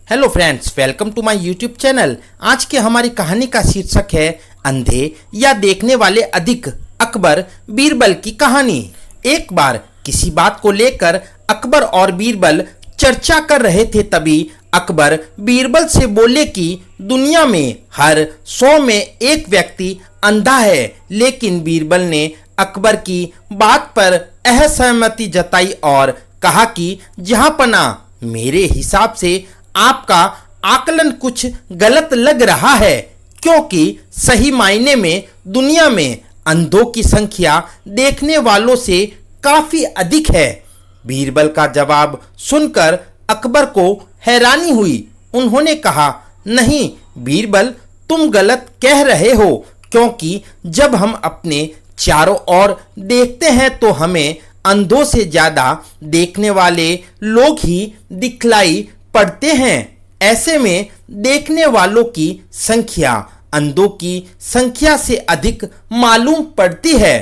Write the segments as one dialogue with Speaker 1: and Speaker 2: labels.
Speaker 1: Hello friends, welcome to my YouTube channel. आज के हमारी कहानी का शीर्षक है अंधे या देखने वाले अधिक, अकबर बीरबल की कहानी। एक बार किसी बात को लेकर अकबर और बीरबल चर्चा कर रहे थे, तभी अकबर बीरबल से बोले कि दुनिया में हर 100 में एक व्यक्ति अंधा है। लेकिन बीरबल ने अकबर की बात पर असहमति जताई और कहा कि जहांपना मेरे हिसाब से आपका आकलन कुछ गलत लग रहा है, क्योंकि सही मायने में दुनिया में अंधों की संख्या देखने वालों से काफी अधिक है। बीरबल का जवाब सुनकर अकबर को हैरानी हुई। उन्होंने कहा, नहीं बीरबल, तुम गलत कह रहे हो, क्योंकि जब हम अपने चारों ओर देखते हैं तो हमें अंधों से ज्यादा देखने वाले लोग ही दिखलाई पड़ते हैं। ऐसे में देखने वालों की संख्या अंधों की संख्या से अधिक मालूम पड़ती है।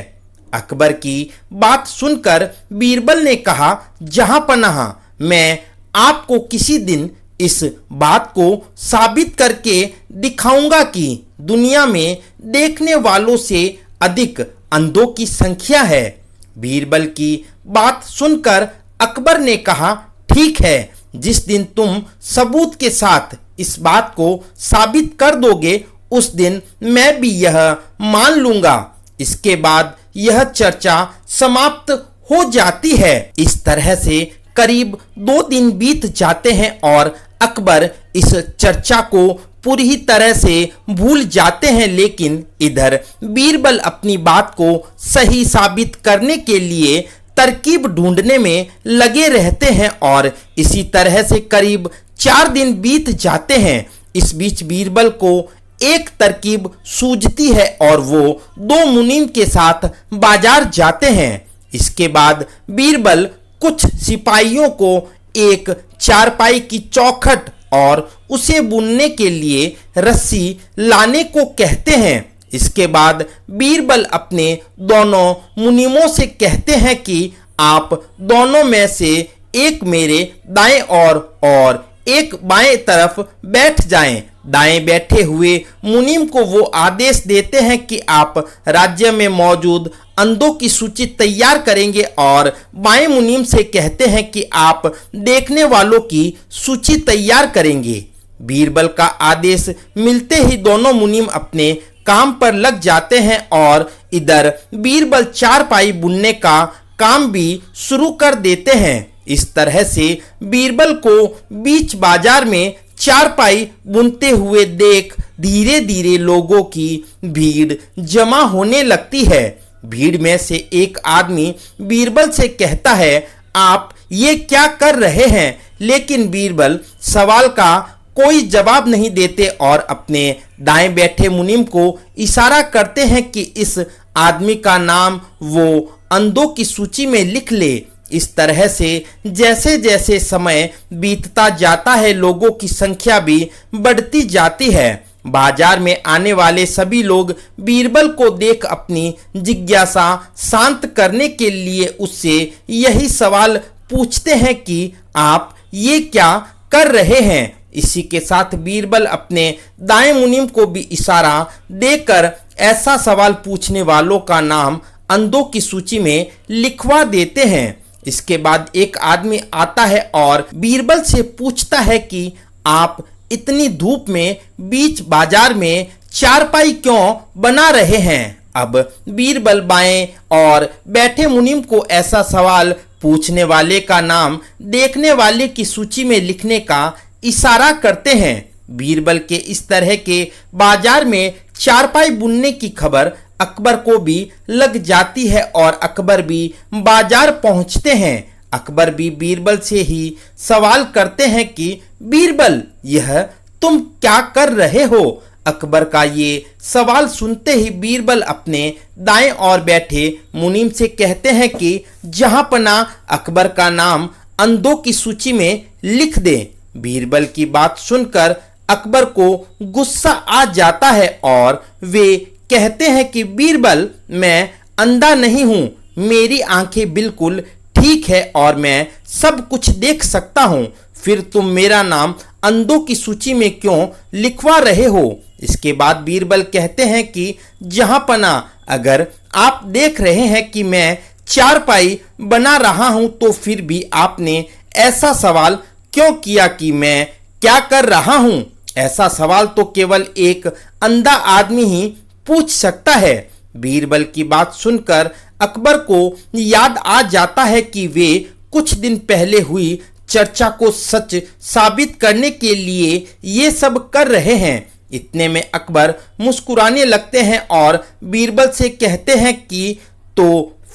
Speaker 1: अकबर की बात सुनकर बीरबल ने कहा, जहांपनाह मैं आपको किसी दिन इस बात को साबित करके दिखाऊंगा कि दुनिया में देखने वालों से अधिक अंधों की संख्या है। बीरबल की बात सुनकर अकबर ने कहा, ठीक है, जिस दिन तुम सबूत के साथ इस बात को साबित कर दोगे उस दिन मैं भी यह मान लूंगा। इसके बाद यह चर्चा समाप्त हो जाती है। इस तरह से करीब 2 दिन बीत जाते हैं और अकबर इस चर्चा को पूरी तरह से भूल जाते हैं। लेकिन इधर बीरबल अपनी बात को सही साबित करने के लिए तरकीब ढूंढने में लगे रहते हैं और इसी तरह से करीब 4 दिन बीत जाते हैं। इस बीच बीरबल को एक तरकीब सूझती है और वो 2 मुनीम के साथ बाजार जाते हैं। इसके बाद बीरबल कुछ सिपाहियों को एक चारपाई की चौखट और उसे बुनने के लिए रस्सी लाने को कहते हैं। इसके बाद बीरबल अपने दोनों मुनीमों से कहते हैं कि आप दोनों में से एक मेरे दाएं और एक बाएं तरफ बैठ जाएं। दाएं बैठे हुए मुनीम को वो आदेश देते हैं कि आप राज्य में मौजूद अंधों की सूची तैयार करेंगे और बाएं मुनीम से कहते हैं कि आप देखने वालों की सूची तैयार करेंगे। बीरबल का आदेश मिलते ही दोनों मुनीम अपने काम पर लग जाते हैं और इधर बीरबल चारपाई बुनने का काम भी शुरू कर देते हैं। इस तरह से बीरबल को बीच बाजार में चारपाई बुनते हुए देख धीरे धीरे लोगों की भीड़ जमा होने लगती है। भीड़ में से एक आदमी बीरबल से कहता है, आप ये क्या कर रहे हैं? लेकिन बीरबल सवाल का कोई जवाब नहीं देते और अपने दाएं बैठे मुनीम को इशारा करते हैं कि इस आदमी का नाम वो अंधों की सूची में लिख ले। इस तरह से जैसे जैसे समय बीतता जाता है, लोगों की संख्या भी बढ़ती जाती है। बाजार में आने वाले सभी लोग बीरबल को देख अपनी जिज्ञासा शांत करने के लिए उससे यही सवाल पूछते हैं कि आप ये क्या कर रहे हैं? इसी के साथ बीरबल अपने दाएं मुनीम को भी इशारा देकर ऐसा सवाल पूछने वालों का नाम अंधों की सूची में लिखवा देते हैं। इसके बाद एक आदमी आता है और बीरबल से पूछता है कि आप इतनी धूप में बीच बाजार में चारपाई क्यों बना रहे हैं? अब बीरबल बाएं और बैठे मुनीम को ऐसा सवाल पूछने वाले का नाम देखने वाले की सूची में लिखने का इशारा करते हैं। बीरबल के इस तरह के बाजार में चारपाई बुनने की खबर अकबर को भी लग जाती है और अकबर भी बाजार पहुंचते हैं। अकबर भी बीरबल से ही सवाल करते हैं कि बीरबल, यह तुम क्या कर रहे हो? अकबर का ये सवाल सुनते ही बीरबल अपने दाएं और बैठे मुनीम से कहते हैं कि जहांपना अकबर का नाम अंधों की सूची में लिख दे। बीरबल की बात सुनकर अकबर को गुस्सा आ जाता है और वे कहते हैं कि बीरबल, मैं अंधा नहीं हूं, मेरी आंखें बिल्कुल ठीक है और मैं सब कुछ देख सकता हूं। फिर तुम मेरा नाम अंधों की सूची में क्यों लिखवा रहे हो। इसके बाद बीरबल कहते हैं कि जहांपना, अगर आप देख रहे हैं कि मैं चारपाई बना रहा हूं तो फिर भी आपने ऐसा सवाल क्यों किया कि मैं क्या कर रहा हूं। ऐसा सवाल तो केवल एक अंधा आदमी ही पूछ सकता है। बीरबल की बात सुनकर अकबर को याद आ जाता है कि वे कुछ दिन पहले हुई चर्चा को सच साबित करने के लिए ये सब कर रहे हैं। इतने में अकबर मुस्कुराने लगते हैं और बीरबल से कहते हैं कि तो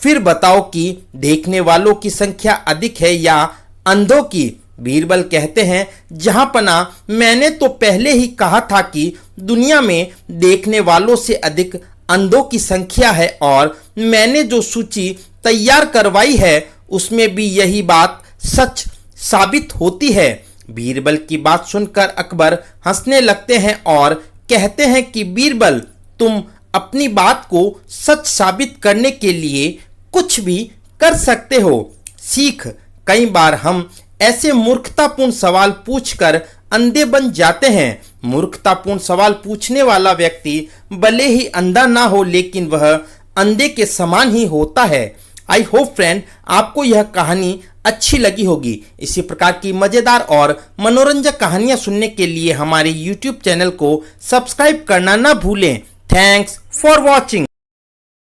Speaker 1: फिर बताओ कि देखने वालों की संख्या अधिक है या अंधों की। बीरबल कहते हैं जहांपना, मैंने तो पहले ही कहा था कि दुनिया में देखने वालों से अधिक अंधों की संख्या है और मैंने जो सूची तैयार करवाई है उसमें भी यही बात सच साबित होती है। बीरबल की बात सुनकर अकबर हंसने लगते हैं और कहते हैं कि बीरबल, तुम अपनी बात को सच साबित करने के लिए कुछ भी कर सकते हो। सीख, कई बार हम ऐसे मूर्खतापूर्ण सवाल पूछकर अंधे बन जाते हैं। मूर्खतापूर्ण सवाल पूछने वाला व्यक्ति भले ही अंधा ना हो लेकिन वह अंधे के समान ही होता है। आई होप फ्रेंड आपको यह कहानी अच्छी लगी होगी। इसी प्रकार की मजेदार और मनोरंजक कहानियां सुनने के लिए हमारे YouTube चैनल को सब्सक्राइब करना ना भूलें। Thanks for watching.